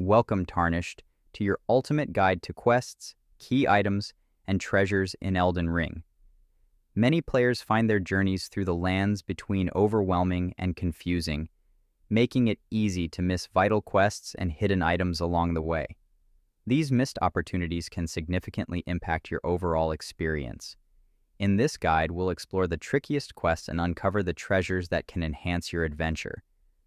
welcome Tarnished to your ultimate guide to quests, key items, and treasures in Elden Ring. Many players find their journeys through the lands between overwhelming and confusing, making it easy to miss vital quests and hidden items along the way. These missed opportunities can significantly impact your overall experience. In this guide, we'll explore the trickiest quests and uncover the treasures that can enhance your adventure.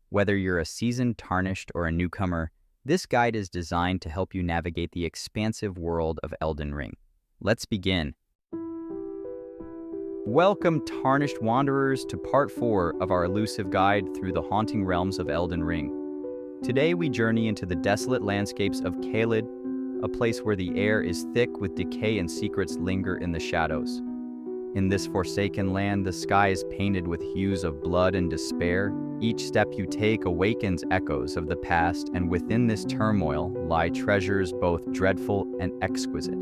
Whether you're a seasoned Tarnished or a newcomer, this guide is designed to help you navigate the expansive world of Elden Ring. Let's begin. Welcome, Tarnished Wanderers, to Part 4 of our elusive guide through the haunting realms of Elden Ring. Today we journey into the desolate landscapes of Caelid, a place where the air is thick with decay and secrets linger in the shadows. In this forsaken land, the sky is painted with hues of blood and despair. Each step you take awakens echoes of the past, and within this turmoil lie treasures both dreadful and exquisite.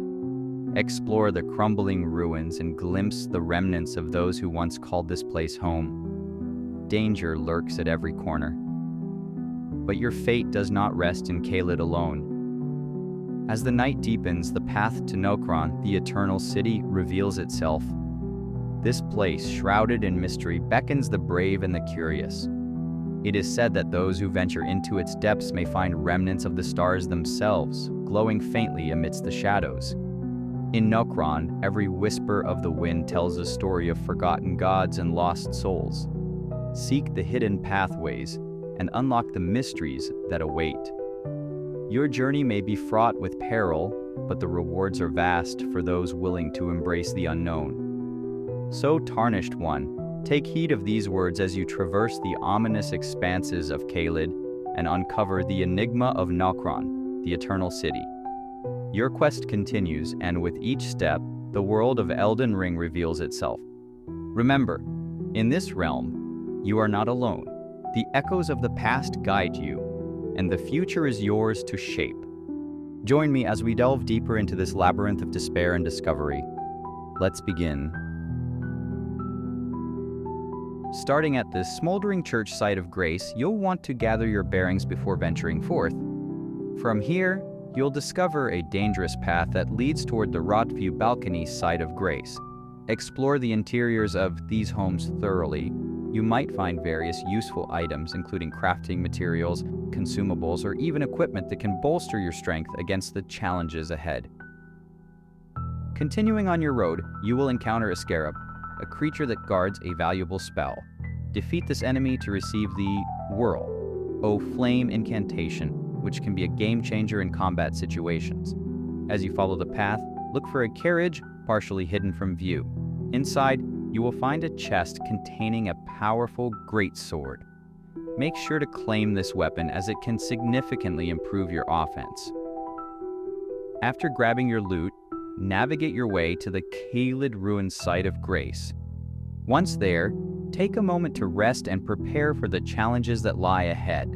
Explore the crumbling ruins and glimpse the remnants of those who once called this place home. Danger lurks at every corner. But your fate does not rest in Caelid alone. As the night deepens, the path to Nokron, the Eternal City, reveals itself. This place, shrouded in mystery, beckons the brave and the curious. It is said that those who venture into its depths may find remnants of the stars themselves, glowing faintly amidst the shadows. In Nokron, every whisper of the wind tells a story of forgotten gods and lost souls. Seek the hidden pathways and unlock the mysteries that await. Your journey may be fraught with peril, but the rewards are vast for those willing to embrace the unknown. So, Tarnished One, take heed of these words as you traverse the ominous expanses of Caelid and uncover the enigma of Nokron, the Eternal City. Your quest continues, and with each step, the world of Elden Ring reveals itself. Remember, in this realm, you are not alone. The echoes of the past guide you, and the future is yours to shape. Join me as we delve deeper into this labyrinth of despair and discovery. Let's begin. Starting at the smoldering church site of Grace, you'll want to gather your bearings before venturing forth. From here, you'll discover a dangerous path that leads toward the wrought-view balcony site of Grace. Explore the interiors of these homes thoroughly. You might find various useful items, including crafting materials, consumables, or even equipment that can bolster your strength against the challenges ahead. Continuing on your road, you will encounter a scarab, a creature that guards a valuable spell. Defeat this enemy to receive the Whirl, O Flame incantation, which can be a game changer in combat situations. As you follow the path, look for a carriage partially hidden from view. Inside, you will find a chest containing a powerful Greatsword. Make sure to claim this weapon as it can significantly improve your offense. After grabbing your loot, navigate your way to the Caelid ruin site of Grace. Once there, take a moment to rest and prepare for the challenges that lie ahead.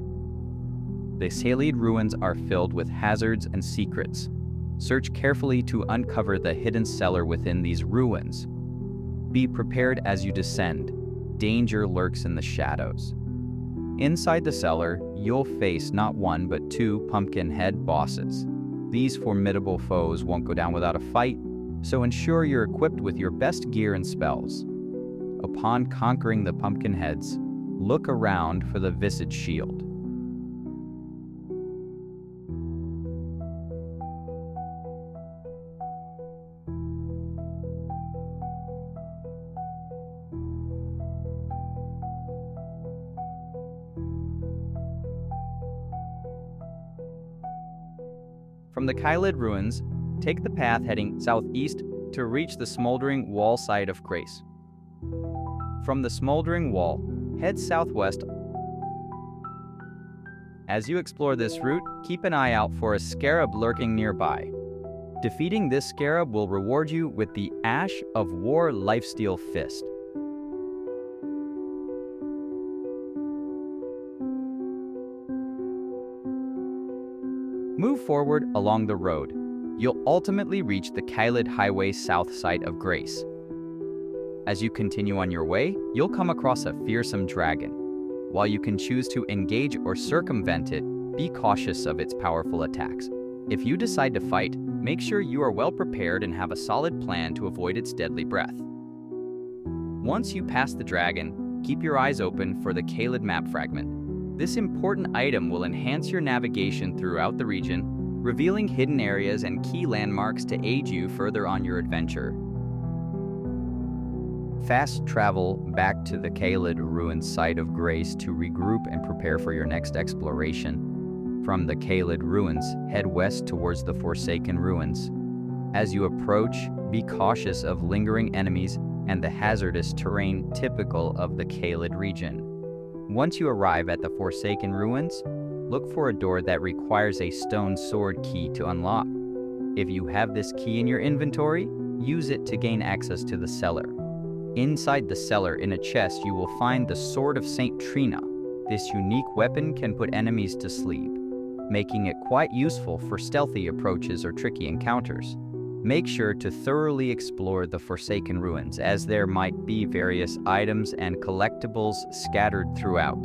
The Cealid ruins are filled with hazards and secrets. Search carefully to uncover the hidden cellar within these ruins. Be prepared as you descend. Danger lurks in the shadows. Inside the cellar, you'll face not one but two pumpkin-head bosses. These formidable foes won't go down without a fight, so ensure you're equipped with your best gear and spells. Upon conquering the pumpkin heads, look around for the Visage Shield. From the Caelid ruins, take the path heading southeast to reach the smoldering wall site of Grace. From the smoldering wall, head southwest. As you explore this route, keep an eye out for a scarab lurking nearby. Defeating this scarab will reward you with the Ash of War Lifesteal Fist. Move forward along the road. You'll ultimately reach the Saga Highway south side of Grace. As you continue on your way, you'll come across a fearsome dragon. While you can choose to engage or circumvent it, be cautious of its powerful attacks. If you decide to fight, make sure you are well prepared and have a solid plan to avoid its deadly breath. Once you pass the dragon, keep your eyes open for the Caelid map fragment. This important item will enhance your navigation throughout the region, revealing hidden areas and key landmarks to aid you further on your adventure. Fast travel back to the Caelid ruined site of Grace to regroup and prepare for your next exploration. From the Caelid ruins, head west towards the Forsaken Ruins. As you approach, be cautious of lingering enemies and the hazardous terrain typical of the Caelid region. Once you arrive at the Forsaken Ruins, look for a door that requires a stone sword key to unlock. If you have this key in your inventory, use it to gain access to the cellar. Inside the cellar, in a chest, you will find the Sword of St. Trina. This unique weapon can put enemies to sleep, making it quite useful for stealthy approaches or tricky encounters. Make sure to thoroughly explore the Forsaken Ruins, as there might be various items and collectibles scattered throughout.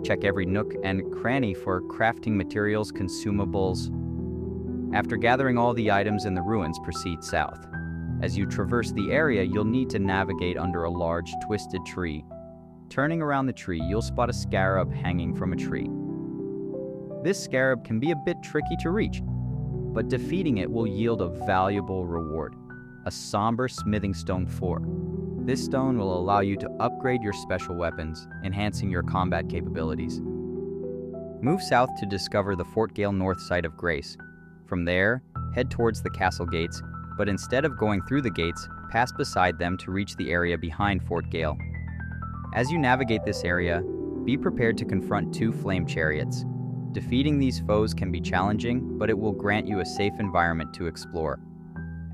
Check every nook and cranny for crafting materials, consumables. After gathering all the items in the ruins, proceed south. As you traverse the area, you'll need to navigate under a large, twisted tree. Turning around the tree, you'll spot a scarab hanging from a tree. This scarab can be a bit tricky to reach, but defeating it will yield a valuable reward, a somber smithing stone 4. This stone will allow you to upgrade your special weapons, enhancing your combat capabilities. Move south to discover the Fort Gael north side of Grace. From there, head towards the castle gates, but instead of going through the gates, pass beside them to reach the area behind Fort Gael. As you navigate this area, be prepared to confront 2 flame chariots. Defeating these foes can be challenging, but it will grant you a safe environment to explore.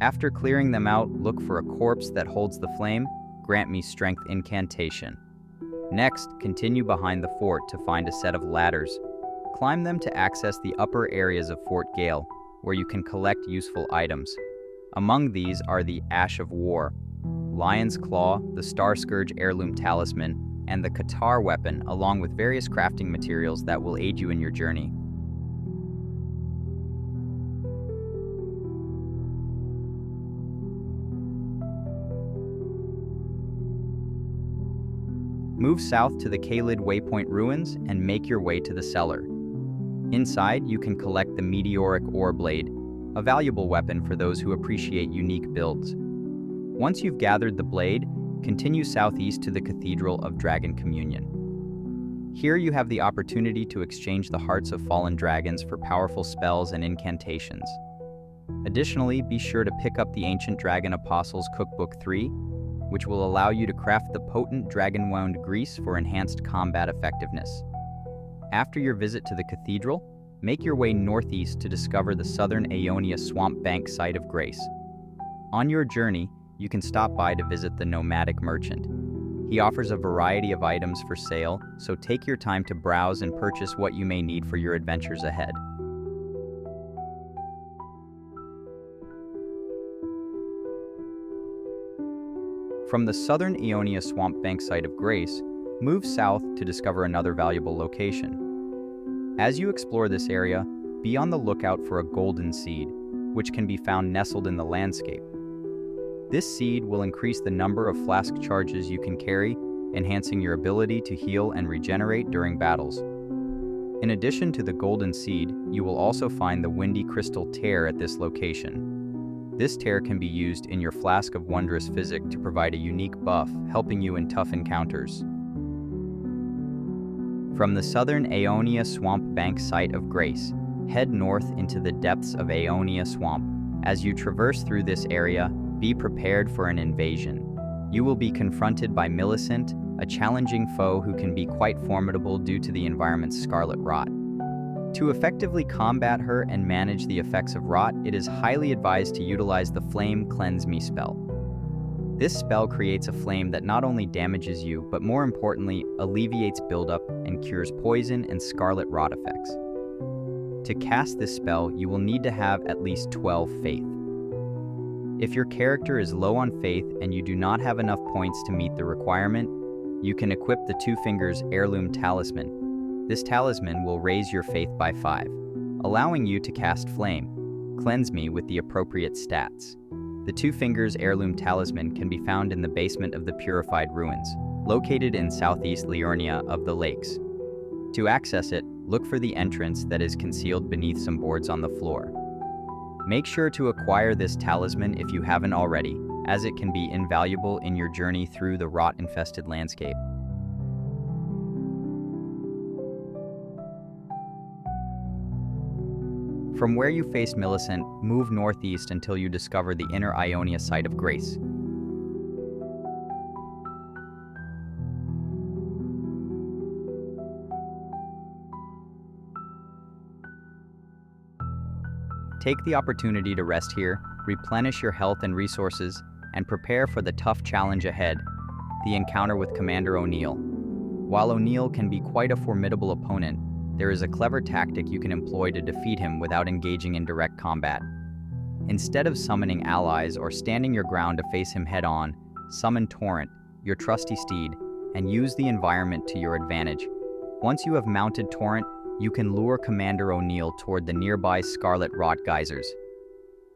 After clearing them out, look for a corpse that holds the flame. Grant me strength incantation. Next, continue behind the fort to find a set of ladders. Climb them to access the upper areas of Fort Gael, where you can collect useful items. Among these are the Ash of War, Lion's Claw, the Star Scourge Heirloom Talisman, and the Qatar weapon, along with various crafting materials that will aid you in your journey. Move south to the Caelid Waypoint Ruins and make your way to the cellar. Inside, you can collect the Meteoric Ore Blade, a valuable weapon for those who appreciate unique builds. Once you've gathered the blade, continue southeast to the Cathedral of Dragon Communion. Here you have the opportunity to exchange the hearts of fallen dragons for powerful spells and incantations. Additionally, be sure to pick up the Ancient Dragon Apostles Cookbook 3, which will allow you to craft the potent Dragon Wound Grease for enhanced combat effectiveness. After your visit to the Cathedral, make your way northeast to discover the southern Aeonia Swamp Bank site of Grace. On your journey, you can stop by to visit the Nomadic merchant. He offers a variety of items for sale, so take your time to browse and purchase what you may need for your adventures ahead. From the southern Aeonia Swamp Bank site of Grace, move south to discover another valuable location. As you explore this area, be on the lookout for a golden seed, which can be found nestled in the landscape. This seed will increase the number of flask charges you can carry, enhancing your ability to heal and regenerate during battles. In addition to the golden seed, you will also find the windy crystal tear at this location. This tear can be used in your flask of wondrous physic to provide a unique buff, helping you in tough encounters. From the southern Aeonia Swamp Bank site of Grace, head north into the depths of Aeonia Swamp. As you traverse through this area, be prepared for an invasion. You will be confronted by Millicent, a challenging foe who can be quite formidable due to the environment's scarlet rot. To effectively combat her and manage the effects of rot, it is highly advised to utilize the Flame Cleanse Me spell. This spell creates a flame that not only damages you, but more importantly, alleviates buildup and cures poison and scarlet rot effects. To cast this spell, you will need to have at least 12 faith. If your character is low on faith and you do not have enough points to meet the requirement, you can equip the 2 Fingers Heirloom Talisman. This talisman will raise your faith by 5, allowing you to cast Flame, Cleanse Me with the appropriate stats. The Two Fingers Heirloom Talisman can be found in the basement of the Purified Ruins, located in southeast Liurnia of the Lakes. To access it, look for the entrance that is concealed beneath some boards on the floor. Make sure to acquire this talisman if you haven't already, as it can be invaluable in your journey through the rot-infested landscape. From where you faced Millicent, move northeast until you discover the Inner Ionia Site of Grace. Take the opportunity to rest here, replenish your health and resources, and prepare for the tough challenge ahead, the encounter with Commander O'Neill. While O'Neill can be quite a formidable opponent, there is a clever tactic you can employ to defeat him without engaging in direct combat. Instead of summoning allies or standing your ground to face him head-on, summon Torrent, your trusty steed, and use the environment to your advantage. Once you have mounted Torrent, you can lure Commander O'Neill toward the nearby Scarlet Rot geysers.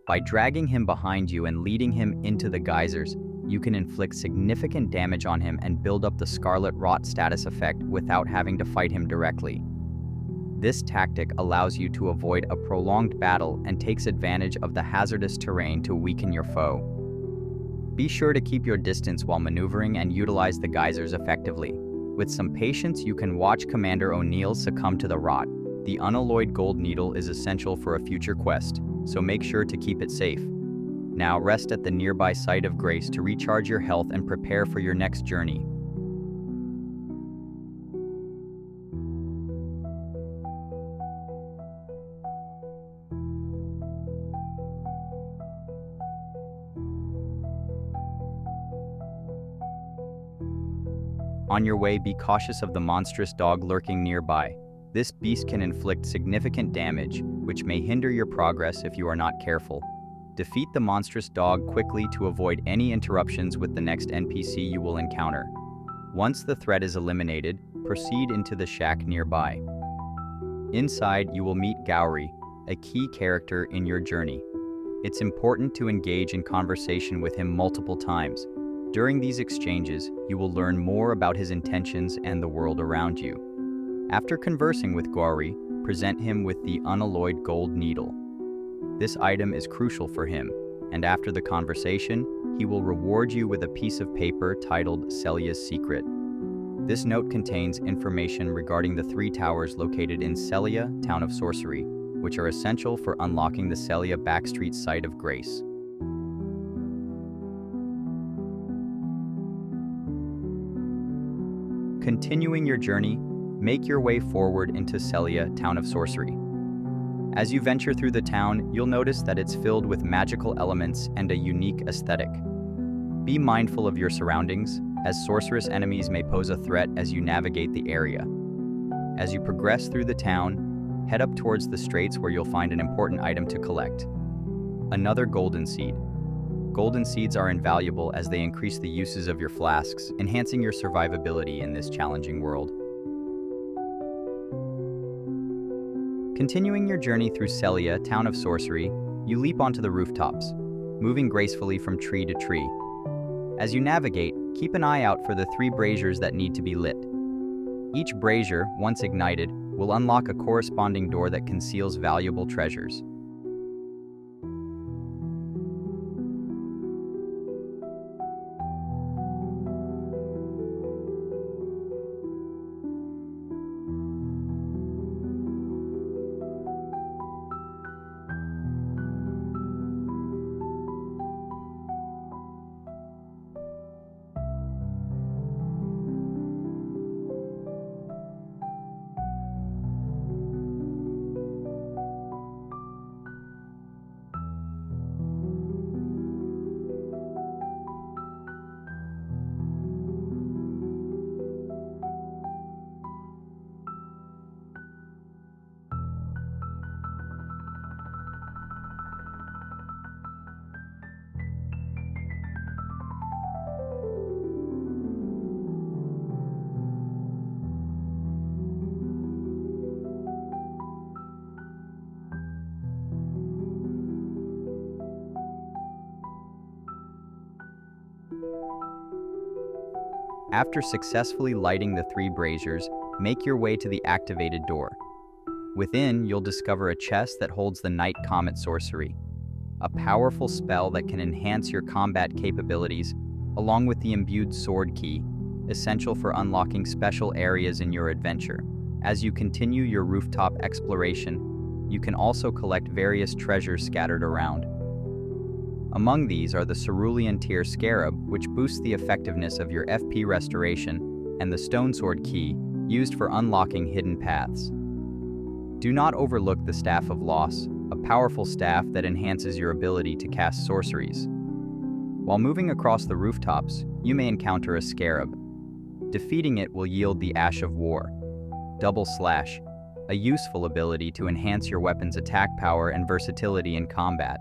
By dragging him behind you and leading him into the geysers, you can inflict significant damage on him and build up the Scarlet Rot status effect without having to fight him directly. This tactic allows you to avoid a prolonged battle and takes advantage of the hazardous terrain to weaken your foe. Be sure to keep your distance while maneuvering and utilize the geysers effectively. With some patience, you can watch Commander O'Neill succumb to the rot. The unalloyed gold needle is essential for a future quest, so make sure to keep it safe. Now rest at the nearby Site of Grace to recharge your health and prepare for your next journey. On your way, be cautious of the monstrous dog lurking nearby. This beast can inflict significant damage, which may hinder your progress if you are not careful. Defeat the monstrous dog quickly to avoid any interruptions with the next NPC you will encounter. Once the threat is eliminated, proceed into the shack nearby. Inside, you will meet Gowry, a key character in your journey. It's important to engage in conversation with him multiple times. During these exchanges, you will learn more about his intentions and the world around you. After conversing with Gowry, present him with the unalloyed gold needle. This item is crucial for him, and after the conversation, he will reward you with a piece of paper titled Sellia's Secret. This note contains information regarding the 3 towers located in Sellia, Town of Sorcery, which are essential for unlocking the Sellia Backstreet Site of Grace. Continuing your journey, make your way forward into Sellia, Town of Sorcery. As you venture through the town, you'll notice that it's filled with magical elements and a unique aesthetic. Be mindful of your surroundings, as sorceress enemies may pose a threat as you navigate the area. As you progress through the town, head up towards the straits where you'll find an important item to collect. Another golden seed. Golden seeds are invaluable as they increase the uses of your flasks, enhancing your survivability in this challenging world. Continuing your journey through Sellia, Town of Sorcery, you leap onto the rooftops, moving gracefully from tree to tree. As you navigate, keep an eye out for the 3 braziers that need to be lit. Each brazier, once ignited, will unlock a corresponding door that conceals valuable treasures. After successfully lighting the 3 braziers, make your way to the activated door. Within, you'll discover a chest that holds the Night Comet Sorcery, a powerful spell that can enhance your combat capabilities, along with the imbued sword key, essential for unlocking special areas in your adventure. As you continue your rooftop exploration, you can also collect various treasures scattered around. Among these are the Cerulean Tear Scarab, which boosts the effectiveness of your FP restoration, and the Stone Sword Key, used for unlocking hidden paths. Do not overlook the Staff of Loss, a powerful staff that enhances your ability to cast sorceries. While moving across the rooftops, you may encounter a scarab. Defeating it will yield the Ash of War, Double Slash, a useful ability to enhance your weapon's attack power and versatility in combat.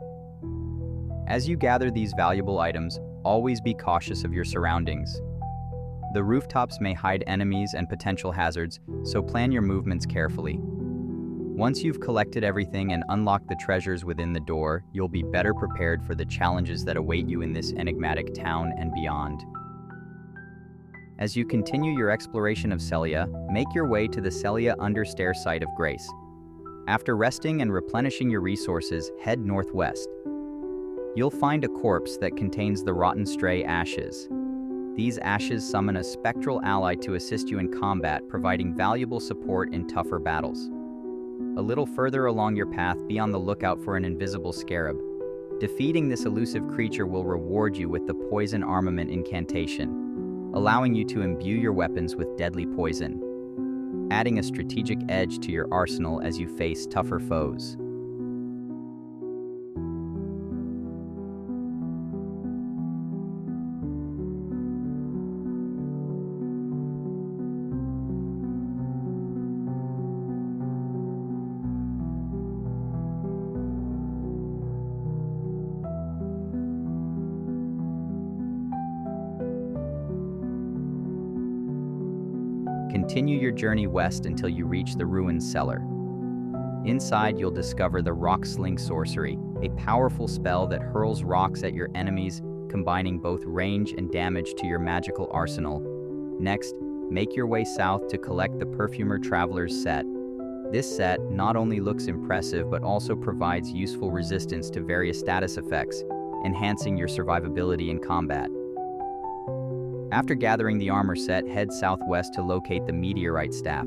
As you gather these valuable items, always be cautious of your surroundings. The rooftops may hide enemies and potential hazards, so plan your movements carefully. Once you've collected everything and unlocked the treasures within the door, you'll be better prepared for the challenges that await you in this enigmatic town and beyond. As you continue your exploration of Sellia, make your way to the Sellia Understair site of Grace. After resting and replenishing your resources, head northwest. You'll find a corpse that contains the Rotten Stray ashes. These ashes summon a spectral ally to assist you in combat, providing valuable support in tougher battles. A little further along your path, be on the lookout for an invisible scarab. Defeating this elusive creature will reward you with the Poison Armament incantation, allowing you to imbue your weapons with deadly poison, adding a strategic edge to your arsenal as you face tougher foes. Continue your journey west until you reach the Ruined Cellar. Inside, you'll discover the Rock Sling Sorcery, a powerful spell that hurls rocks at your enemies, combining both range and damage to your magical arsenal. Next, make your way south to collect the Perfumer Traveler's set. This set not only looks impressive but also provides useful resistance to various status effects, enhancing your survivability in combat. After gathering the armor set, head southwest to locate the Meteorite Staff.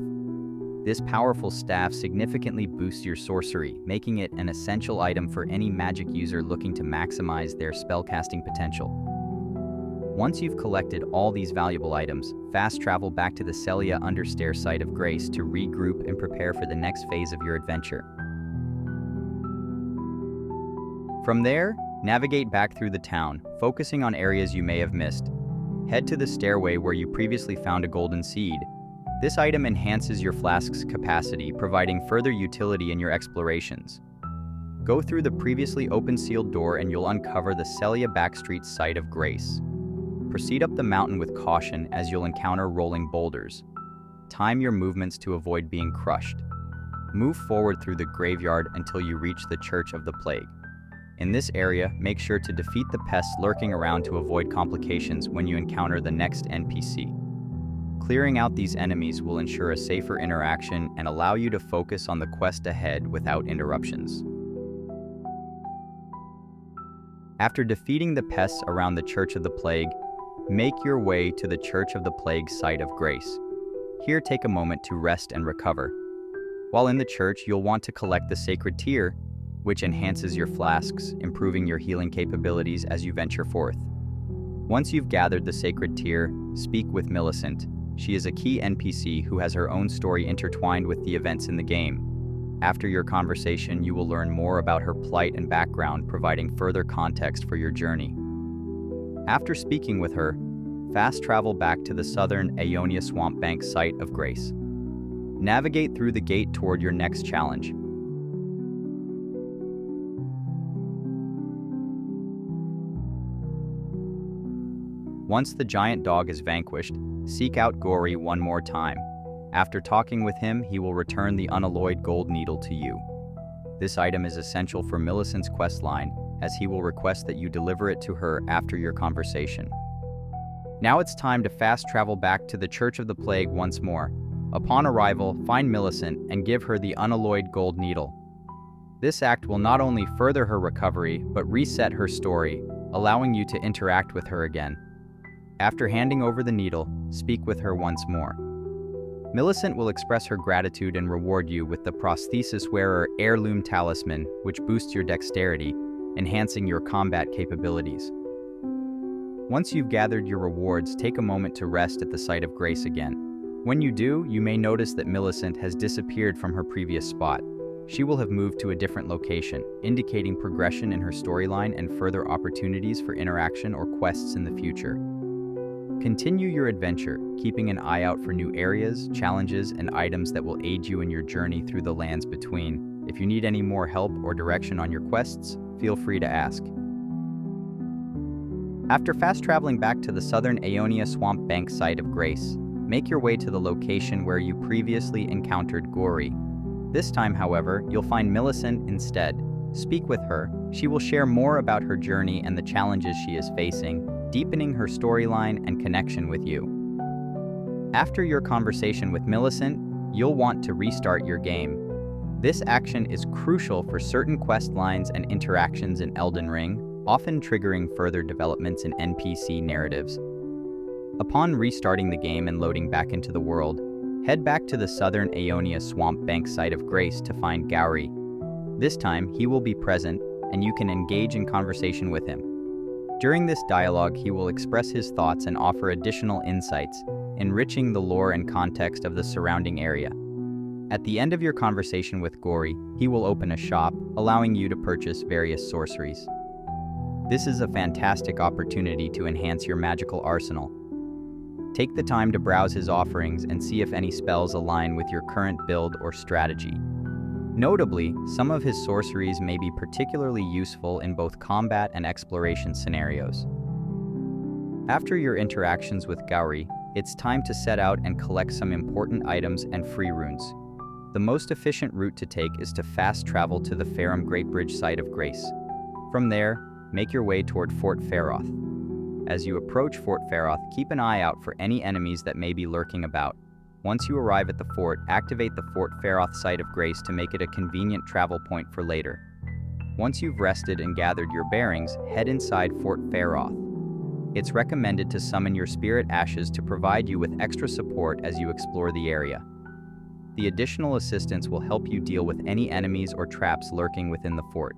This powerful staff significantly boosts your sorcery, making it an essential item for any magic user looking to maximize their spellcasting potential. Once you've collected all these valuable items, fast travel back to the Sellia Understair site of Grace to regroup and prepare for the next phase of your adventure. From there, navigate back through the town, focusing on areas you may have missed. Head to the stairway where you previously found a golden seed. This item enhances your flask's capacity, providing further utility in your explorations. Go through the previously open sealed door and you'll uncover the Sellia Backstreet site of Grace. Proceed up the mountain with caution as you'll encounter rolling boulders. Time your movements to avoid being crushed. Move forward through the graveyard until you reach the Church of the Plague. In this area, make sure to defeat the pests lurking around to avoid complications when you encounter the next NPC. Clearing out these enemies will ensure a safer interaction and allow you to focus on the quest ahead without interruptions. After defeating the pests around the Church of the Plague, make your way to the Church of the Plague site of Grace. Here, take a moment to rest and recover. While in the church, you'll want to collect the Sacred Tear, which enhances your flasks, improving your healing capabilities as you venture forth. Once you've gathered the Sacred Tear, speak with Millicent. She is a key NPC who has her own story intertwined with the events in the game. After your conversation, you will learn more about her plight and background, providing further context for your journey. After speaking with her, fast travel back to the southern Aeonia Swamp Bank site of Grace. Navigate through the gate toward your next challenge. Once the giant dog is vanquished, seek out Gowry one more time. After talking with him, he will return the unalloyed gold needle to you. This item is essential for Millicent's questline, as he will request that you deliver it to her after your conversation. Now it's time to fast travel back to the Church of the Plague once more. Upon arrival, find Millicent and give her the unalloyed gold needle. This act will not only further her recovery, but reset her story, allowing you to interact with her again. After handing over the needle, speak with her once more. Millicent will express her gratitude and reward you with the Prosthesis Wearer Heirloom Talisman, which boosts your dexterity, enhancing your combat capabilities. Once you've gathered your rewards, take a moment to rest at the site of grace again. When you do, you may notice that Millicent has disappeared from her previous spot. She will have moved to a different location, indicating progression in her storyline and further opportunities for interaction or quests in the future. Continue your adventure, keeping an eye out for new areas, challenges, and items that will aid you in your journey through the lands between. If you need any more help or direction on your quests, feel free to ask. After fast traveling back to the southern Aeonia Swamp Bank site of Grace, make your way to the location where you previously encountered Gowry. This time, however, you'll find Millicent instead. Speak with her. She will share more about her journey and the challenges she is facing, deepening her storyline and connection with you. After your conversation with Millicent, you'll want to restart your game. This action is crucial for certain quest lines and interactions in Elden Ring, often triggering further developments in NPC narratives. Upon restarting the game and loading back into the world, head back to the southern Aeonia Swamp Bank site of Grace to find Gowry. This time, he will be present, and you can engage in conversation with him. During this dialogue, he will express his thoughts and offer additional insights, enriching the lore and context of the surrounding area. At the end of your conversation with Gowry, he will open a shop, allowing you to purchase various sorceries. This is a fantastic opportunity to enhance your magical arsenal. Take the time to browse his offerings and see if any spells align with your current build or strategy. Notably, some of his sorceries may be particularly useful in both combat and exploration scenarios. After your interactions with Gowry, it's time to set out and collect some important items and free runes. The most efficient route to take is to fast travel to the Farum Great Bridge site of Grace. From there, make your way toward Fort Faroth. As you approach Fort Faroth, keep an eye out for any enemies that may be lurking about. Once you arrive at the fort, activate the Fort Faroth site of Grace to make it a convenient travel point for later. Once you've rested and gathered your bearings, head inside Fort Faroth. It's recommended to summon your spirit ashes to provide you with extra support as you explore the area. The additional assistance will help you deal with any enemies or traps lurking within the fort.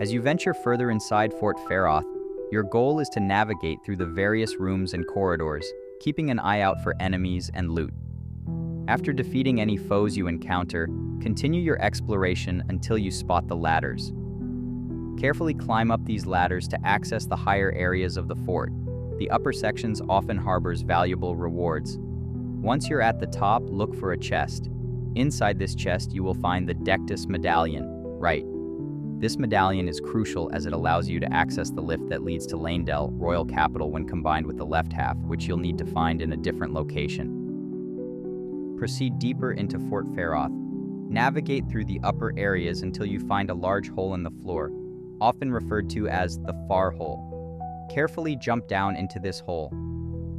As you venture further inside Fort Faroth, your goal is to navigate through the various rooms and corridors, keeping an eye out for enemies and loot. After defeating any foes you encounter, continue your exploration until you spot the ladders. Carefully climb up these ladders to access the higher areas of the fort. The upper sections often harbors valuable rewards. Once you're at the top, look for a chest. Inside this chest, you will find the Dectus medallion. Right. This medallion is crucial as it allows you to access the lift that leads to Lanedell, Royal Capital, when combined with the left half, which you'll need to find in a different location. Proceed deeper into Fort Faroth. Navigate through the upper areas until you find a large hole in the floor, often referred to as the Far Hole. Carefully jump down into this hole.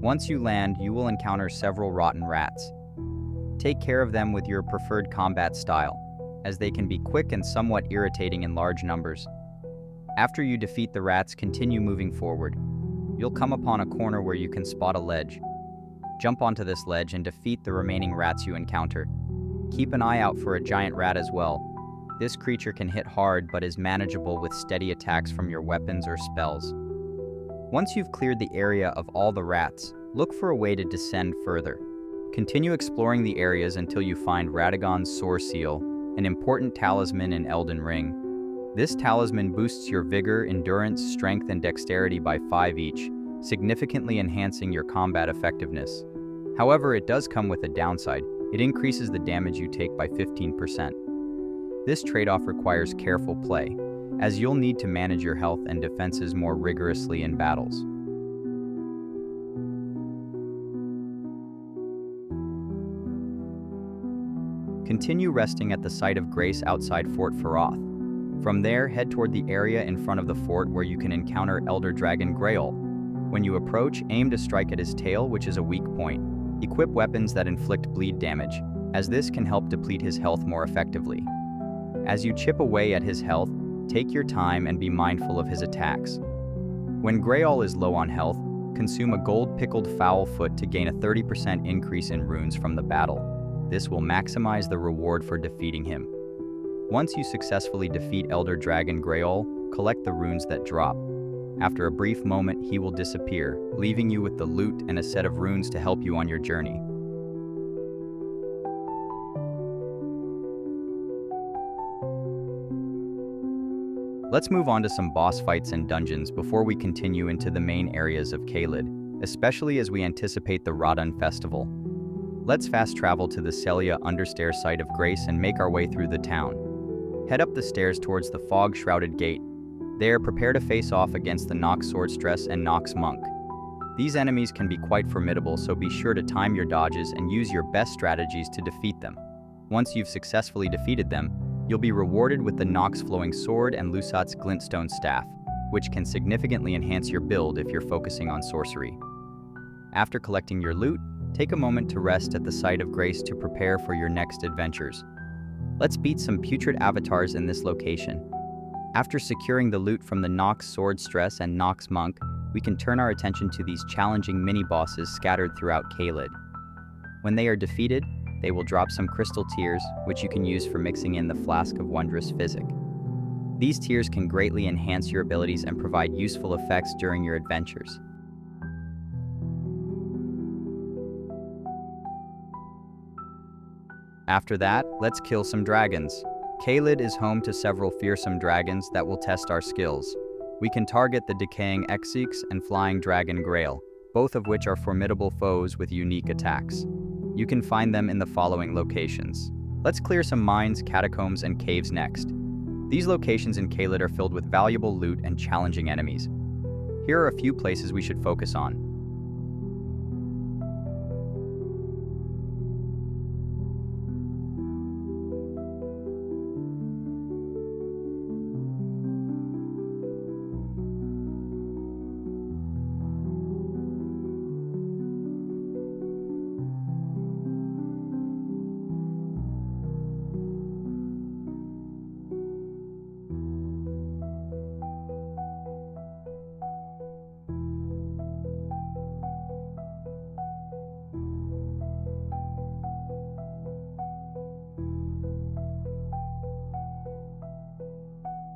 Once you land, you will encounter several rotten rats. Take care of them with your preferred combat style, as they can be quick and somewhat irritating in large numbers. After you defeat the rats, continue moving forward. You'll come upon a corner where you can spot a ledge. Jump onto this ledge and defeat the remaining rats you encounter. Keep an eye out for a giant rat as well. This creature can hit hard but is manageable with steady attacks from your weapons or spells. Once you've cleared the area of all the rats, look for a way to descend further. Continue exploring the areas until you find Radagon's Sore Seal, an important talisman in Elden Ring. This talisman boosts your vigor, endurance, strength, and dexterity by 5 each, significantly enhancing your combat effectiveness. However, it does come with a downside. It increases the damage you take by 15%. This trade-off requires careful play, as you'll need to manage your health and defenses more rigorously in battles. Continue resting at the site of Grace outside Fort Faroth. From there, head toward the area in front of the fort where you can encounter Elder Dragon Greyoll. When you approach, aim to strike at his tail, which is a weak point. Equip weapons that inflict bleed damage, as this can help deplete his health more effectively. As you chip away at his health, take your time and be mindful of his attacks. When Greyoll is low on health, consume a gold pickled fowl foot to gain a 30% increase in runes from the battle. This will maximize the reward for defeating him. Once you successfully defeat Elder Dragon Greyoll, collect the runes that drop. After a brief moment, he will disappear, leaving you with the loot and a set of runes to help you on your journey. Let's move on to some boss fights and dungeons before we continue into the main areas of Caelid, especially as we anticipate the Radun Festival. Let's fast travel to the Sellia Understair site of Grace and make our way through the town. Head up the stairs towards the fog-shrouded gate. There, prepare to face off against the Nox Swordstress and Nox Monk. These enemies can be quite formidable, so be sure to time your dodges and use your best strategies to defeat them. Once you've successfully defeated them, you'll be rewarded with the Nox Flowing Sword and Lusat's Glintstone Staff, which can significantly enhance your build if you're focusing on sorcery. After collecting your loot, take a moment to rest at the site of Grace to prepare for your next adventures. Let's beat some putrid avatars in this location. After securing the loot from the Nox Swordstress and Nox Monk, we can turn our attention to these challenging mini-bosses scattered throughout Caelid. When they are defeated, they will drop some crystal tears, which you can use for mixing in the Flask of Wondrous Physic. These tears can greatly enhance your abilities and provide useful effects during your adventures. After that, let's kill some dragons. Caelid is home to several fearsome dragons that will test our skills. We can target the decaying Exeeks and flying Dragon Greyoll, both of which are formidable foes with unique attacks. You can find them in the following locations. Let's clear some mines, catacombs, and caves next. These locations in Caelid are filled with valuable loot and challenging enemies. Here are a few places we should focus on.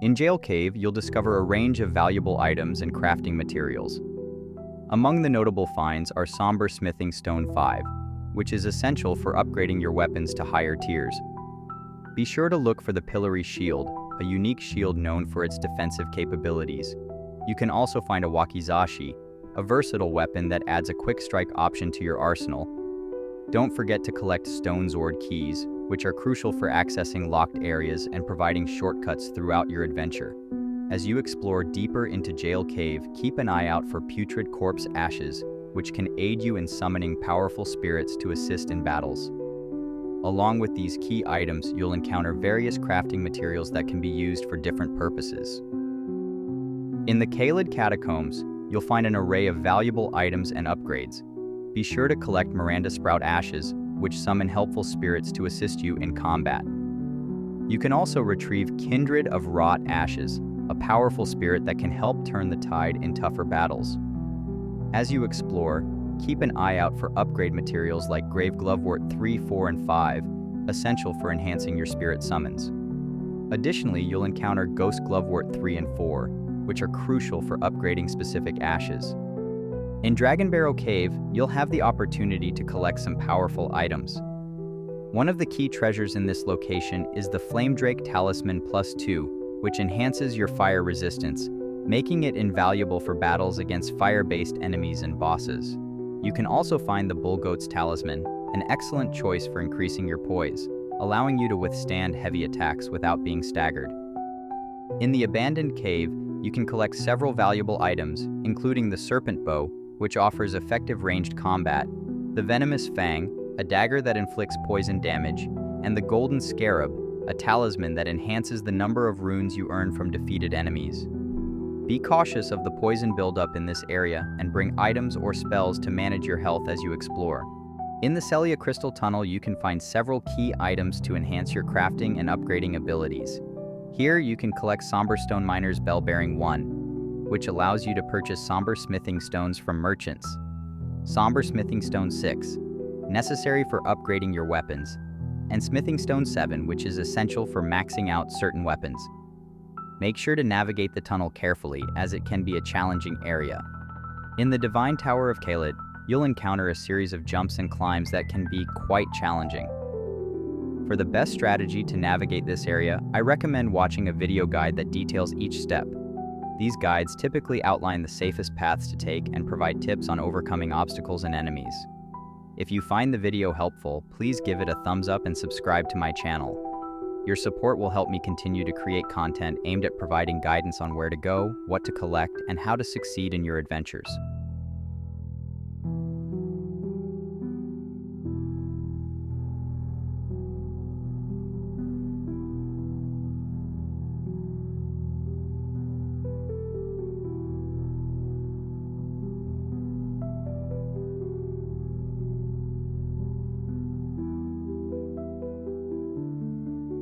In Jail Cave, you'll discover a range of valuable items and crafting materials. Among the notable finds are Somber Smithing Stone 5, which is essential for upgrading your weapons to higher tiers. Be sure to look for the Pillory Shield, a unique shield known for its defensive capabilities. You can also find a Wakizashi, a versatile weapon that adds a quick strike option to your arsenal. Don't forget to collect Stone Zord keys, which are crucial for accessing locked areas and providing shortcuts throughout your adventure. As you explore deeper into Jail Cave, keep an eye out for putrid corpse ashes, which can aid you in summoning powerful spirits to assist in battles. Along with these key items, you'll encounter various crafting materials that can be used for different purposes. In the Caelid Catacombs, you'll find an array of valuable items and upgrades. Be sure to collect Miranda Sprout ashes, which summon helpful spirits to assist you in combat. You can also retrieve Kindred of Rot Ashes, a powerful spirit that can help turn the tide in tougher battles. As you explore, keep an eye out for upgrade materials like Grave Glovewort 3, 4, and 5, essential for enhancing your spirit summons. Additionally, you'll encounter Ghost Glovewort 3 and 4, which are crucial for upgrading specific ashes. In Dragon Barrow Cave, you'll have the opportunity to collect some powerful items. One of the key treasures in this location is the Flamedrake Talisman +2, which enhances your fire resistance, making it invaluable for battles against fire-based enemies and bosses. You can also find the Bullgoat's Talisman, an excellent choice for increasing your poise, allowing you to withstand heavy attacks without being staggered. In the Abandoned Cave, you can collect several valuable items, including the Serpent Bow, which offers effective ranged combat, the Venomous Fang, a dagger that inflicts poison damage, and the Golden Scarab, a talisman that enhances the number of runes you earn from defeated enemies. Be cautious of the poison buildup in this area and bring items or spells to manage your health as you explore. In the Sellia Crystal Tunnel, you can find several key items to enhance your crafting and upgrading abilities. Here, you can collect Somber Stone Miner's Bell-Bearing 1, which allows you to purchase Somber Smithing Stones from merchants. Somber Smithing Stone 6, necessary for upgrading your weapons, and Smithing Stone 7, which is essential for maxing out certain weapons. Make sure to navigate the tunnel carefully, as it can be a challenging area. In the Divine Tower of Caelid, you'll encounter a series of jumps and climbs that can be quite challenging. For the best strategy to navigate this area, I recommend watching a video guide that details each step. These guides typically outline the safest paths to take and provide tips on overcoming obstacles and enemies. If you find the video helpful, please give it a thumbs up and subscribe to my channel. Your support will help me continue to create content aimed at providing guidance on where to go, what to collect, and how to succeed in your adventures.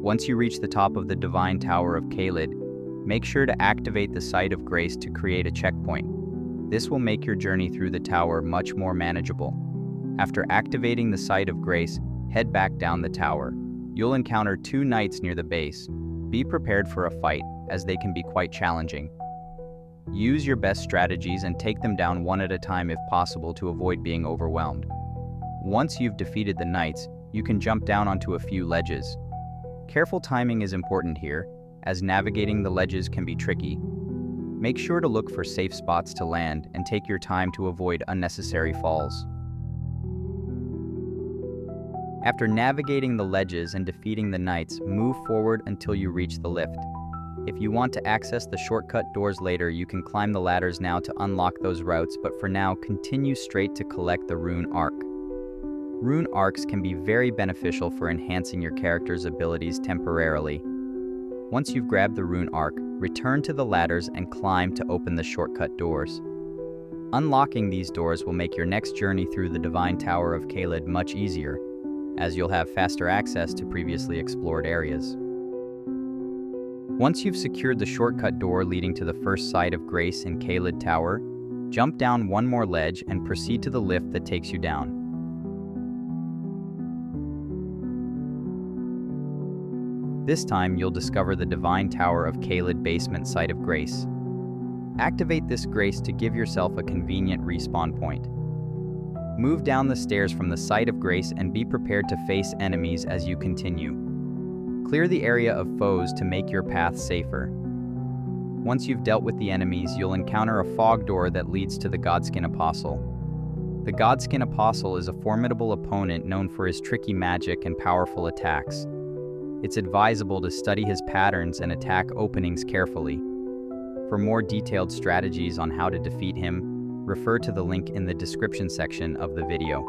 Once you reach the top of the Divine Tower of Caelid, make sure to activate the Site of Grace to create a checkpoint. This will make your journey through the tower much more manageable. After activating the Site of Grace, head back down the tower. You'll encounter 2 knights near the base. Be prepared for a fight, as they can be quite challenging. Use your best strategies and take them down one at a time if possible to avoid being overwhelmed. Once you've defeated the knights, you can jump down onto a few ledges. Careful timing is important here, as navigating the ledges can be tricky. Make sure to look for safe spots to land and take your time to avoid unnecessary falls. After navigating the ledges and defeating the knights, move forward until you reach the lift. If you want to access the shortcut doors later, you can climb the ladders now to unlock those routes, but for now, continue straight to collect the Rune Arc. Rune Arcs can be very beneficial for enhancing your character's abilities temporarily. Once you've grabbed the Rune Arc, return to the ladders and climb to open the shortcut doors. Unlocking these doors will make your next journey through the Divine Tower of Caelid much easier, as you'll have faster access to previously explored areas. Once you've secured the shortcut door leading to the first Site of Grace in Caelid Tower, jump down one more ledge and proceed to the lift that takes you down. This time, you'll discover the Divine Tower of Caelid basement Site of Grace. Activate this grace to give yourself a convenient respawn point. Move down the stairs from the Site of Grace and be prepared to face enemies as you continue. Clear the area of foes to make your path safer. Once you've dealt with the enemies, you'll encounter a fog door that leads to the Godskin Apostle. The Godskin Apostle is a formidable opponent known for his tricky magic and powerful attacks. It's advisable to study his patterns and attack openings carefully. For more detailed strategies on how to defeat him, refer to the link in the description section of the video.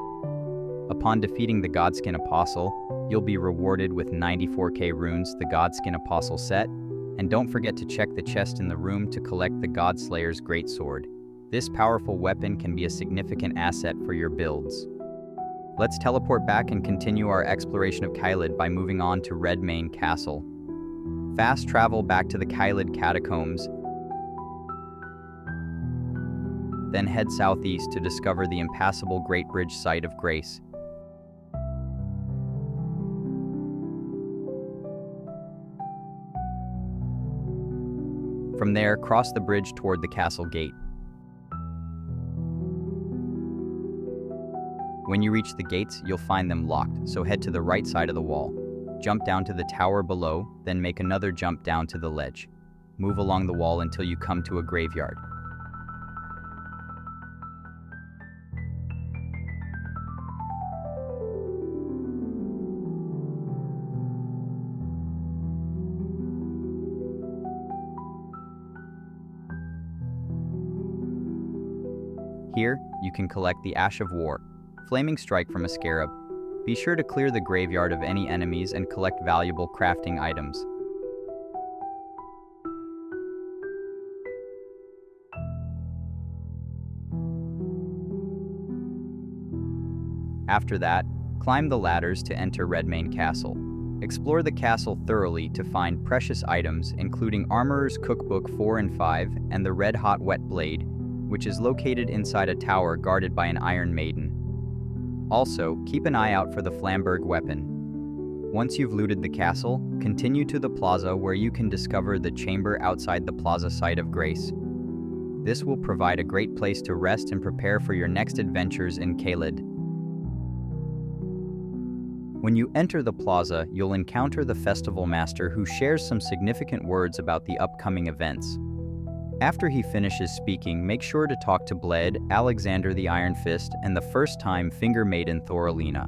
Upon defeating the Godskin Apostle, you'll be rewarded with 94k runes, the Godskin Apostle set, and don't forget to check the chest in the room to collect the Godslayer's Greatsword. This powerful weapon can be a significant asset for your builds. Let's teleport back and continue our exploration of Caelid by moving on to Redmane Castle. Fast travel back to the Caelid catacombs, then head southeast to discover the impassable Great Bridge Site of Grace. From there, cross the bridge toward the castle gate. When you reach the gates, you'll find them locked, so head to the right side of the wall. Jump down to the tower below, then make another jump down to the ledge. Move along the wall until you come to a graveyard. Here, you can collect the Ash of War, Flaming Strike from a Scarab, Be sure to clear the graveyard of any enemies and collect valuable crafting items. After that, climb the ladders to enter Redmane Castle. Explore the castle thoroughly to find precious items, including Armorer's Cookbook 4 and 5 and the Red-Hot Wet Blade, which is located inside a tower guarded by an Iron Maiden. Also, keep an eye out for the Flamberg weapon. Once you've looted the castle, continue to the plaza where you can discover the chamber outside the plaza site of Grace. This will provide a great place to rest and prepare for your next adventures in Caelid. When you enter the plaza, you'll encounter the Festival Master who shares some significant words about the upcoming events. After he finishes speaking, make sure to talk to Bled, Alexander the Iron Fist, and the first-time Finger Maiden Thoralina.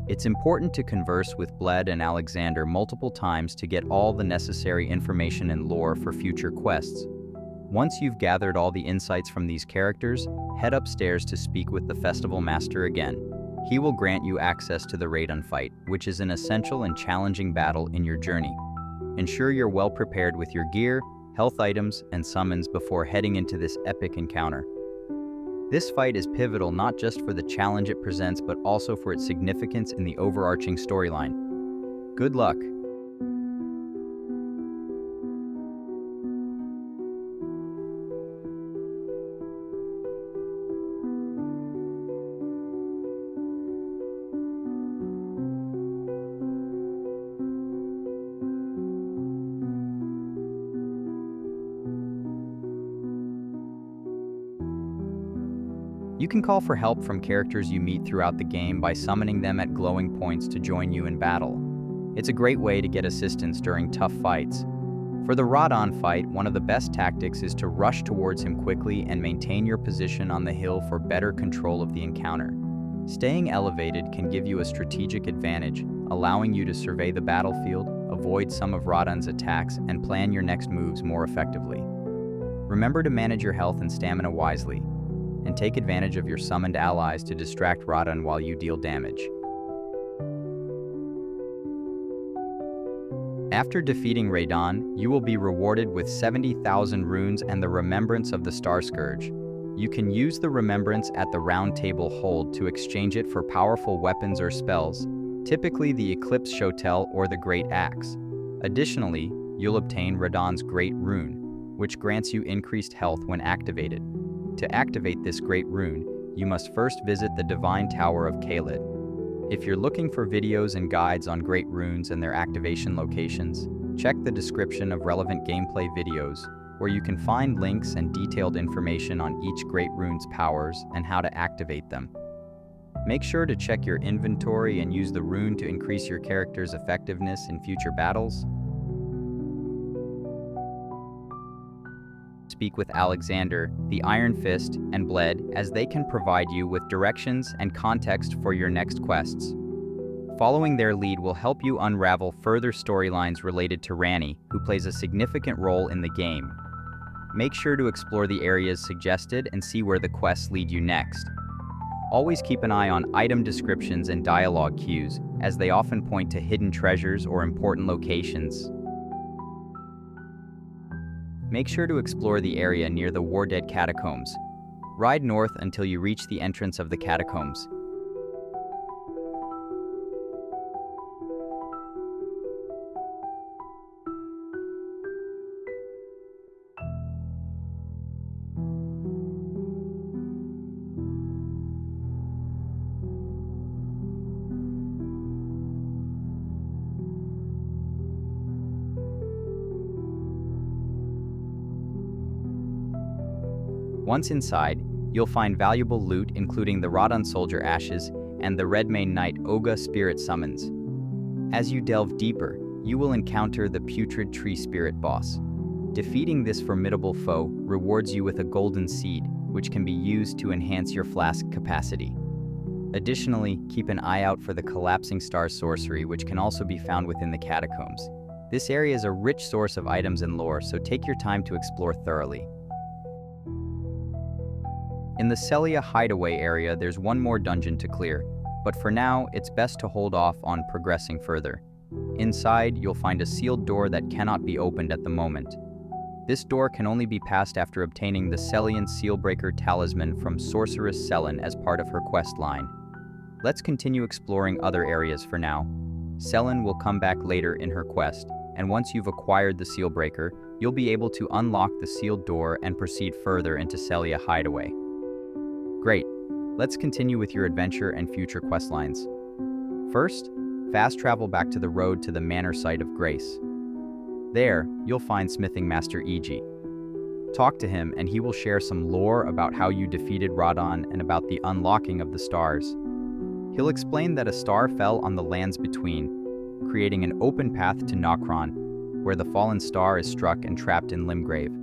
It's important to converse with Bled and Alexander multiple times to get all the necessary information and lore for future quests. Once you've gathered all the insights from these characters, head upstairs to speak with the Festival Master again. He will grant you access to the Radon fight, which is an essential and challenging battle in your journey. Ensure you're well prepared with your gear, health items, and summons before heading into this epic encounter. This fight is pivotal not just for the challenge it presents, but also for its significance in the overarching storyline. Good luck! You can call for help from characters you meet throughout the game by summoning them at glowing points to join you in battle. It's a great way to get assistance during tough fights. For the Radon fight, one of the best tactics is to rush towards him quickly and maintain your position on the hill for better control of the encounter. Staying elevated can give you a strategic advantage, allowing you to survey the battlefield, avoid some of Radon's attacks, and plan your next moves more effectively. Remember to manage your health and stamina wisely, and take advantage of your summoned allies to distract Radon while you deal damage. After defeating Radon, you will be rewarded with 70,000 runes and the Remembrance of the Star Scourge. You can use the Remembrance at the Round Table Hold to exchange it for powerful weapons or spells, typically the Eclipse Shotel or the Great Axe. Additionally, you'll obtain Radon's Great Rune, which grants you increased health when activated. To activate this Great Rune, you must first visit the Divine Tower of Caelid. If you're looking for videos and guides on Great Runes and their activation locations, check the description of relevant gameplay videos, where you can find links and detailed information on each Great Rune's powers and how to activate them. Make sure to check your inventory and use the rune to increase your character's effectiveness in future battles. Speak with Alexander, the Iron Fist, and Bled, as they can provide you with directions and context for your next quests. Following their lead will help you unravel further storylines related to Ranni, who plays a significant role in the game. Make sure to explore the areas suggested and see where the quests lead you next. Always keep an eye on item descriptions and dialogue cues, as they often point to hidden treasures or important locations. Make sure to explore the area near the Wardead Catacombs. Ride north until you reach the entrance of the catacombs. Once inside, you'll find valuable loot including the Radon Soldier Ashes and the Redmane Knight Oga Spirit Summons. As you delve deeper, you will encounter the Putrid Tree Spirit boss. Defeating this formidable foe rewards you with a golden seed, which can be used to enhance your flask capacity. Additionally, keep an eye out for the Collapsing Star Sorcery, which can also be found within the catacombs. This area is a rich source of items and lore, so take your time to explore thoroughly. In the Sellia Hideaway area, there's one more dungeon to clear, but for now, it's best to hold off on progressing further. Inside, you'll find a sealed door that cannot be opened at the moment. This door can only be passed after obtaining the Sellian Sealbreaker talisman from Sorceress Selin as part of her quest line. Let's continue exploring other areas for now. Selin will come back later in her quest, and once you've acquired the Sealbreaker, you'll be able to unlock the sealed door and proceed further into Sellia Hideaway. Great, let's continue with your adventure and future questlines. First, fast travel back to the road to the manor site of Grace. There, you'll find Smithing Master Iji. Talk to him and he will share some lore about how you defeated Radon and about the unlocking of the stars. He'll explain that a star fell on the lands between, creating an open path to Nocron, where the fallen star is struck and trapped in Limgrave.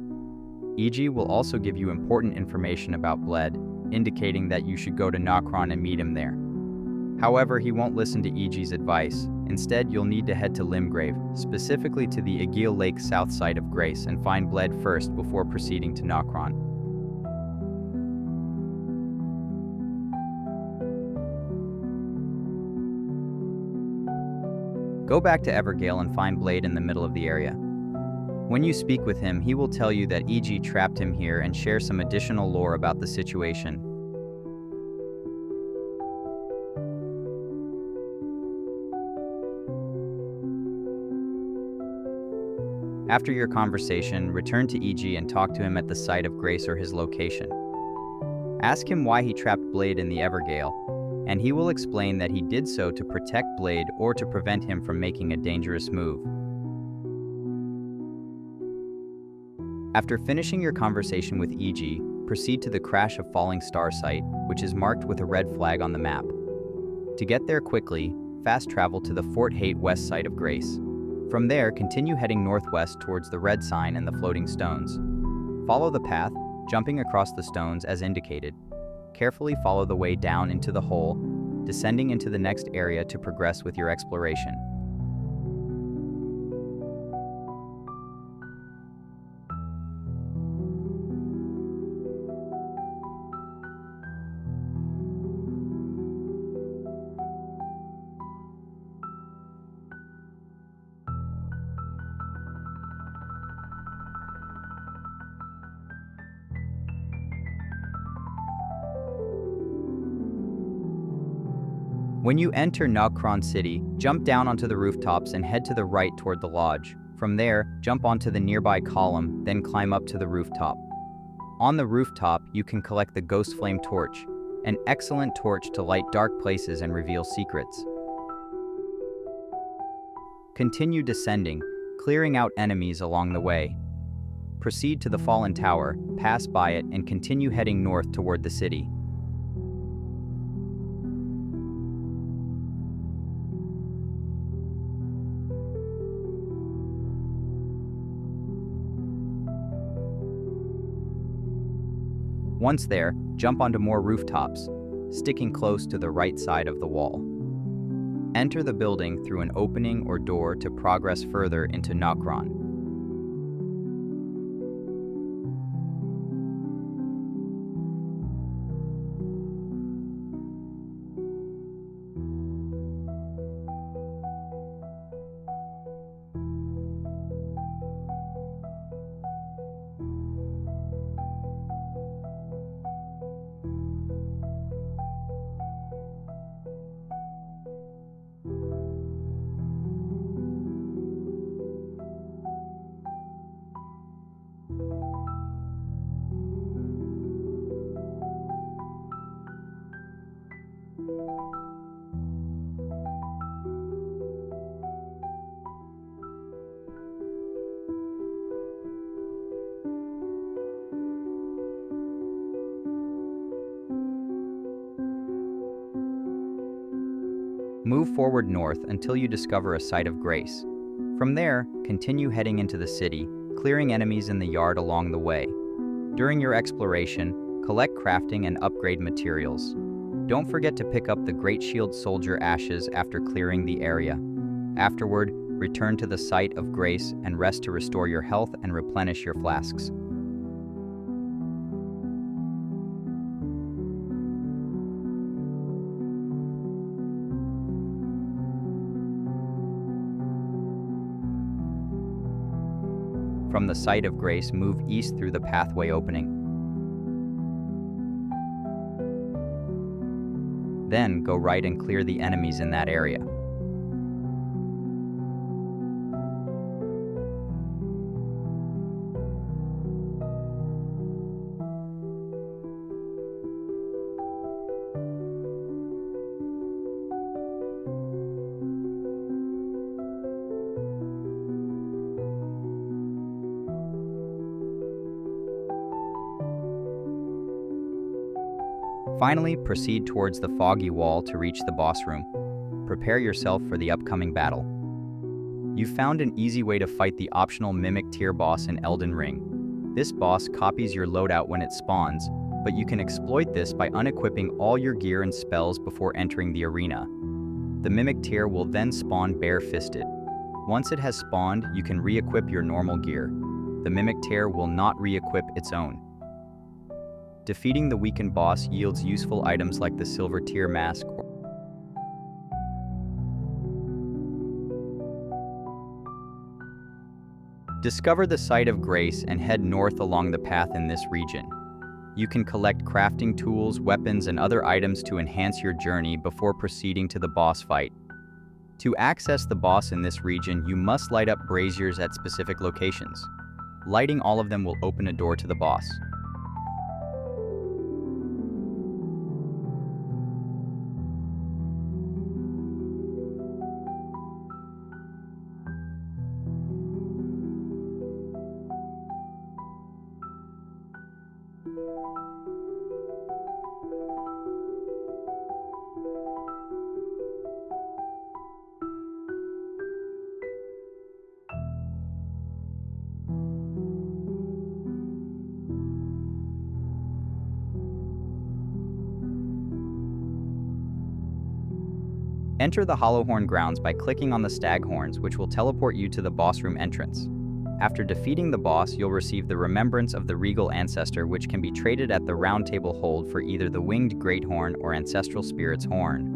Iji will also give you important information about Bled, indicating that you should go to Nocron and meet him there. However, he won't listen to Iji's advice. Instead, you'll need to head to Limgrave, specifically to the Aegil Lake south side of Grace, and find Bled first before proceeding to Nocron. Go back to Evergale and find Blade in the middle of the area. When you speak with him, he will tell you that Iji trapped him here and share some additional lore about the situation. After your conversation, return to Iji and talk to him at the site of Grace or his location. Ask him why he trapped Blade in the Evergale, and he will explain that he did so to protect Blade or to prevent him from making a dangerous move. After finishing your conversation with Iji, proceed to the Crash of Falling Star site, which is marked with a red flag on the map. To get there quickly, fast travel to the Fort Haight west side of Grace. From there, continue heading northwest towards the red sign and the floating stones. Follow the path, jumping across the stones as indicated. Carefully follow the way down into the hole, descending into the next area to progress with your exploration. When you enter Nokron City, jump down onto the rooftops and head to the right toward the lodge. From there, jump onto the nearby column, then climb up to the rooftop. On the rooftop, you can collect the Ghost Flame Torch, an excellent torch to light dark places and reveal secrets. Continue descending, clearing out enemies along the way. Proceed to the Fallen Tower, pass by it, and continue heading north toward the city. Once there, jump onto more rooftops, sticking close to the right side of the wall. Enter the building through an opening or door to progress further into Nocron. Move forward north until you discover a site of grace. From there, continue heading into the city, clearing enemies in the yard along the way. During your exploration, collect crafting and upgrade materials. Don't forget to pick up the Great Shield Soldier ashes after clearing the area. Afterward, return to the site of grace and rest to restore your health and replenish your flasks. From the site of grace, move east through the pathway opening. Then go right and clear the enemies in that area. Finally, proceed towards the foggy wall to reach the boss room. Prepare yourself for the upcoming battle. You've found an easy way to fight the optional Mimic tier boss in Elden Ring. This boss copies your loadout when it spawns, but you can exploit this by unequipping all your gear and spells before entering the arena. The Mimic tier will then spawn bare-fisted. Once it has spawned, you can re-equip your normal gear. The Mimic tier will not re-equip its own. Defeating the weakened boss yields useful items like the Silver Tier Mask. Discover the Site of Grace and head north along the path in this region. You can collect crafting tools, weapons, and other items to enhance your journey before proceeding to the boss fight. To access the boss in this region, you must light up braziers at specific locations. Lighting all of them will open a door to the boss. Enter the Hollowhorn grounds by clicking on the Staghorns, which will teleport you to the boss room entrance. After defeating the boss, you'll receive the Remembrance of the Regal Ancestor, which can be traded at the Round Table Hold for either the Winged Greathorn or Ancestral Spirit's Horn.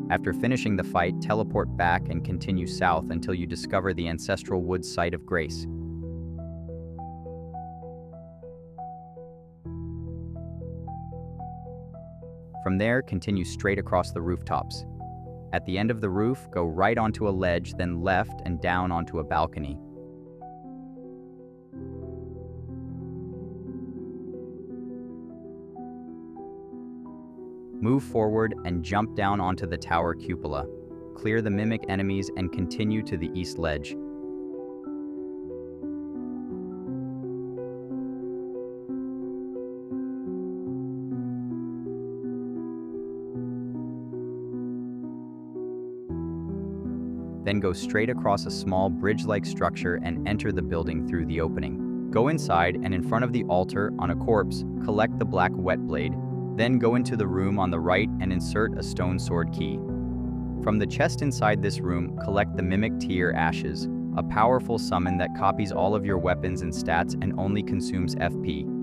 After finishing the fight, teleport back and continue south until you discover the Ancestral Woods Site of Grace. From there, continue straight across the rooftops. At the end of the roof, go right onto a ledge, then left and down onto a balcony. Move forward and jump down onto the tower cupola. Clear the Mimic enemies and continue to the east ledge. Then go straight across a small bridge-like structure and enter the building through the opening. Go inside and in front of the altar on a corpse, collect the black wet blade. Then go into the room on the right and insert a stone sword key. From the chest inside this room, collect the Mimic Tier Ashes, a powerful summon that copies all of your weapons and stats and only consumes FP.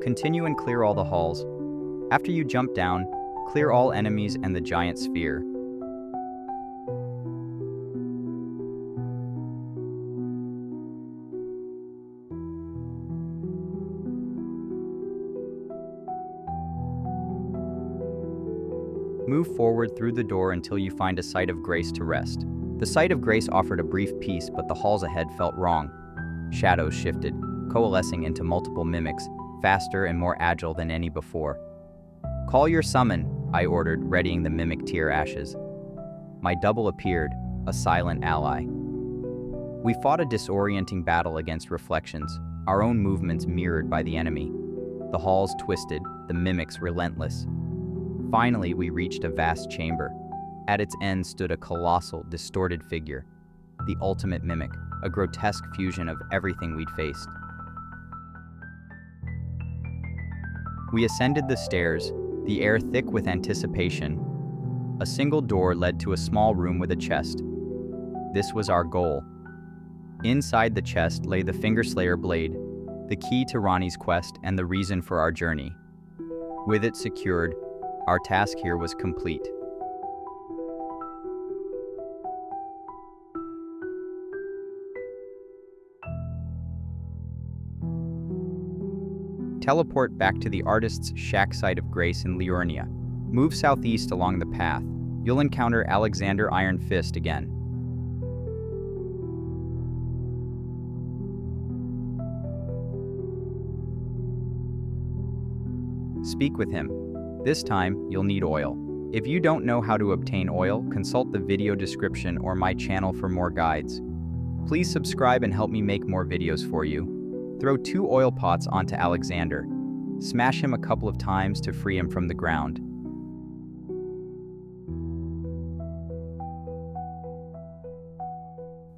Continue and clear all the halls. After you jump down, clear all enemies and the giant sphere. Move forward through the door until you find a Site of Grace to rest. The Site of Grace offered a brief peace, but the halls ahead felt wrong. Shadows shifted, coalescing into multiple mimics, faster and more agile than any before. "Call your summon," I ordered, readying the Mimic Tier Ashes. My double appeared, a silent ally. We fought a disorienting battle against reflections, our own movements mirrored by the enemy. The halls twisted, the mimics relentless. Finally, we reached a vast chamber. At its end stood a colossal, distorted figure. the ultimate mimic, a grotesque fusion of everything we'd faced. We ascended the stairs, the air thick with anticipation. A single door led to a small room with a chest. This was our goal. Inside the chest lay the Fingerslayer blade, the key to Ranni's quest and the reason for our journey. With it secured, our task here was complete. Teleport back to the artist's shack site of Grace in Liurnia. Move southeast along the path. You'll encounter Alexander Iron Fist again. Speak with him. This time, you'll need oil. If you don't know how to obtain oil, consult the video description or my channel for more guides. Please subscribe and help me make more videos for you. Throw 2 oil pots onto Alexander. Smash him a couple of times to free him from the ground.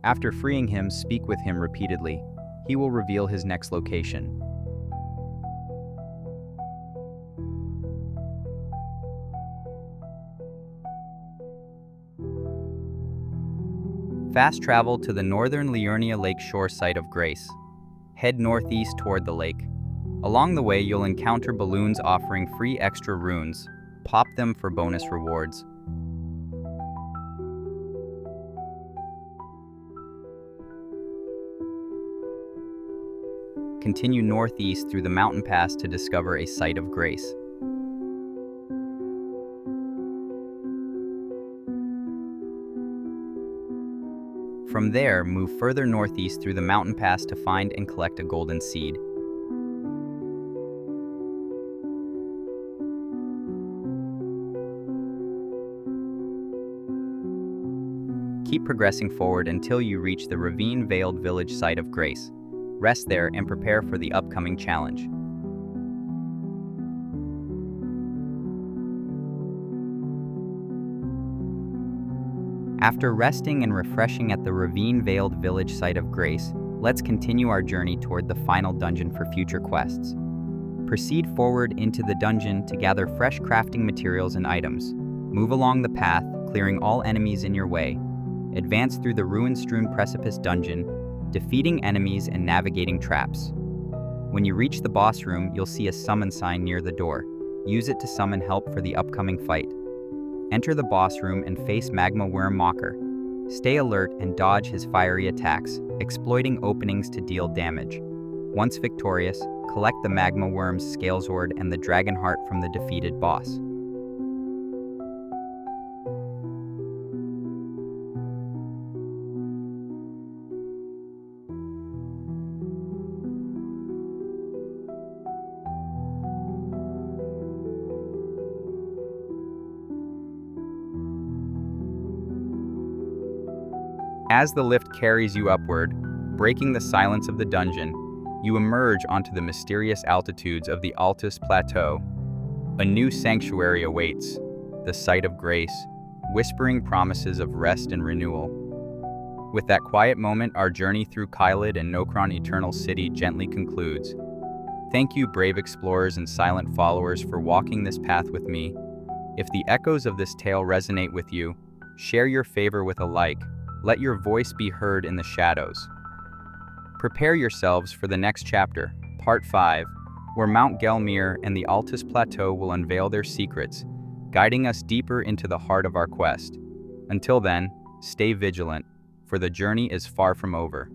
After freeing him, speak with him repeatedly. He will reveal his next location. Fast travel to the northern Liurnia Lake shore site of Grace. Head northeast toward the lake. Along the way, you'll encounter balloons offering free extra runes. Pop them for bonus rewards. Continue northeast through the mountain pass to discover a site of Grace. From there, move further northeast through the mountain pass to find and collect a golden seed. Keep progressing forward until you reach the ravine-veiled village site of Grace. Rest there and prepare for the upcoming challenge. After resting and refreshing at the ravine-veiled village site of Grace, let's continue our journey toward the final dungeon for future quests. Proceed forward into the dungeon to gather fresh crafting materials and items. Move along the path, clearing all enemies in your way. Advance through the Ruin-Strewn Precipice Dungeon, defeating enemies and navigating traps. When you reach the boss room, you'll see a summon sign near the door. Use it to summon help for the upcoming fight. Enter the boss room and face Magma Worm Mocker. Stay alert and dodge his fiery attacks, exploiting openings to deal damage. Once victorious, collect the Magma Worm's Scalesword and the Dragon Heart from the defeated boss. As the lift carries you upward, breaking the silence of the dungeon, you emerge onto the mysterious altitudes of the Altus Plateau. A new sanctuary awaits, the site of Grace, whispering promises of rest and renewal. With that quiet moment, our journey through Caelid and Nokron Eternal City gently concludes. Thank you, brave explorers and silent followers, for walking this path with me. If the echoes of this tale resonate with you, share your favor with a like. Let your voice be heard in the shadows. Prepare yourselves for the next chapter, Part 5, where Mount Gelmir and the Altus Plateau will unveil their secrets, guiding us deeper into the heart of our quest. Until then, stay vigilant, for the journey is far from over.